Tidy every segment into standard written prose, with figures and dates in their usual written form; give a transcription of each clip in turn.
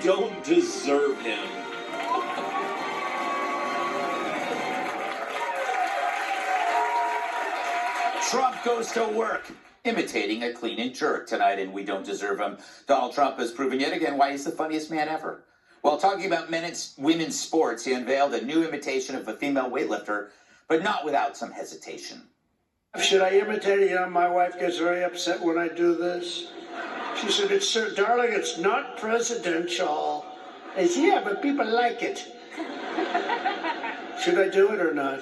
don't deserve him. Trump goes to work, imitating a clean and jerk tonight, and we don't deserve him. Donald Trump has proven yet again why he's the funniest man ever. While talking about women's sports, he unveiled a new imitation of a female weightlifter, but not without some hesitation. Should I imitate it? You know, my wife gets very upset when I do this. She said, darling, it's not presidential. I said, yeah, but people like it. Should I do it or not?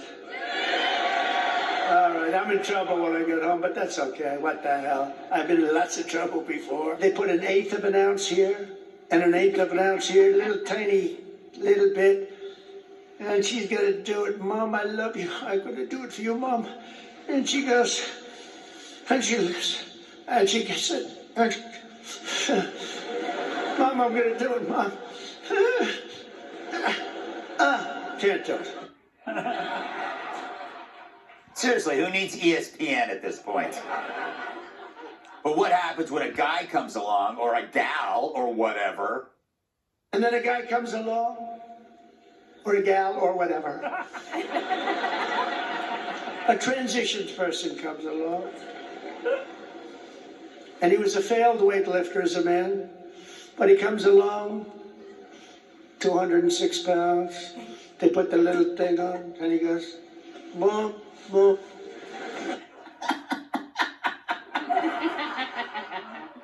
All right, I'm in trouble when I get home, but that's okay. What the hell? I've been in lots of trouble before. They put 1/8 of an ounce here and 1/8 of an ounce here, little tiny, little bit. And she's going to do it. Mom, I love you. I'm going to do it for you, Mom. And she goes, and she lives, and she gets it. And, Mom, I'm going to do it, Mom. Can't do it. Seriously, who needs ESPN at this point? But what happens when a guy comes along, or a gal, or whatever? And then a guy comes along, or a gal, or whatever. A transitions person comes along. And he was a failed weightlifter as a man, but he comes along, 206 pounds. They put the little thing on, and he goes, boom, boom.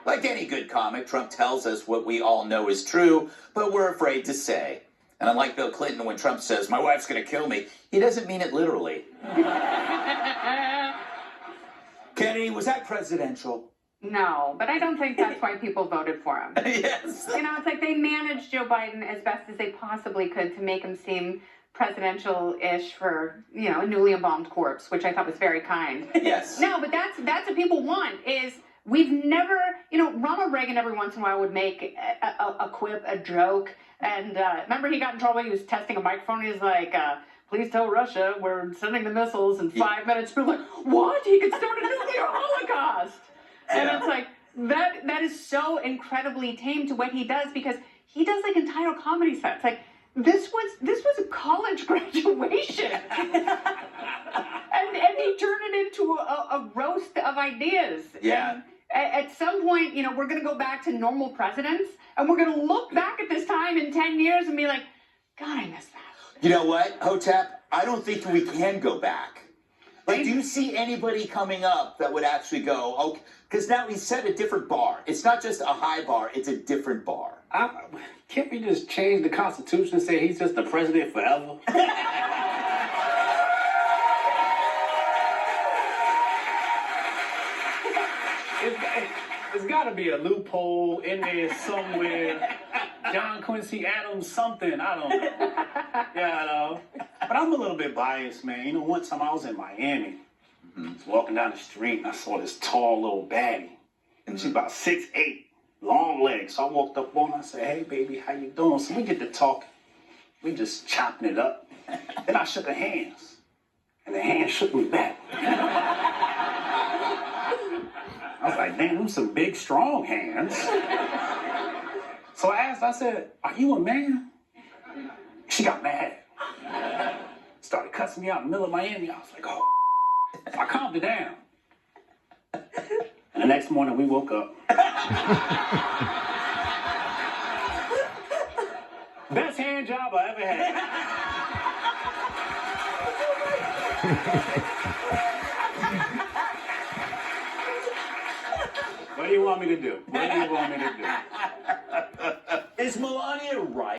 Like any good comic, Trump tells us what we all know is true, but we're afraid to say. And unlike Bill Clinton, when Trump says, my wife's going to kill me, he doesn't mean it literally. Kennedy, was that presidential? No, but I don't think that's why people voted for him. Yes. You know, it's like they managed Joe Biden as best as they possibly could to make him seem presidential-ish for, you know, a newly embalmed corpse, which I thought was very kind. Yes. No, but that's what people want is we've never, you know, Ronald Reagan every once in a while would make a quip, a joke. And remember he got in trouble, he was testing a microphone, he was like, please tell Russia we're sending the missiles in 5 minutes. People are like, what? He could start a nuclear holocaust. And it's like, that is so incredibly tame to what he does, because he does like entire comedy sets. Like, this was a college graduation. and he turned it into a roast of ideas. Yeah. And at some point, you know, we're going to go back to normal presidents, and we're going to look back at this time in 10 years and be like, God, I miss that. You know what, Hotep? I don't think we can go back. Like, do you see anybody coming up that would actually go, okay, because now he set a different bar. It's not just a high bar, it's a different bar. Can't we just change the Constitution and say he's just the president forever? There's got to be a loophole in there somewhere. John Quincy Adams something, I don't know. Yeah, I know. But I'm a little bit biased, man. You know, one time I was in Miami. I was walking down the street and I saw this tall little baddie. And she's about 6'8", long legs. So I walked up on her and I said, hey, baby, how you doing? So we get to talking. We just chopping it up. Then I shook her hands. And the hand shook me back. I was like, man, them some big, strong hands. So I asked, I said, are you a man? She got mad. Started cussing me out in the middle of Miami. I was like, oh. So I calmed her down. And the next morning we woke up. Best hand job I ever had. What do you want me to do? What do you want me to do? Is Melania right?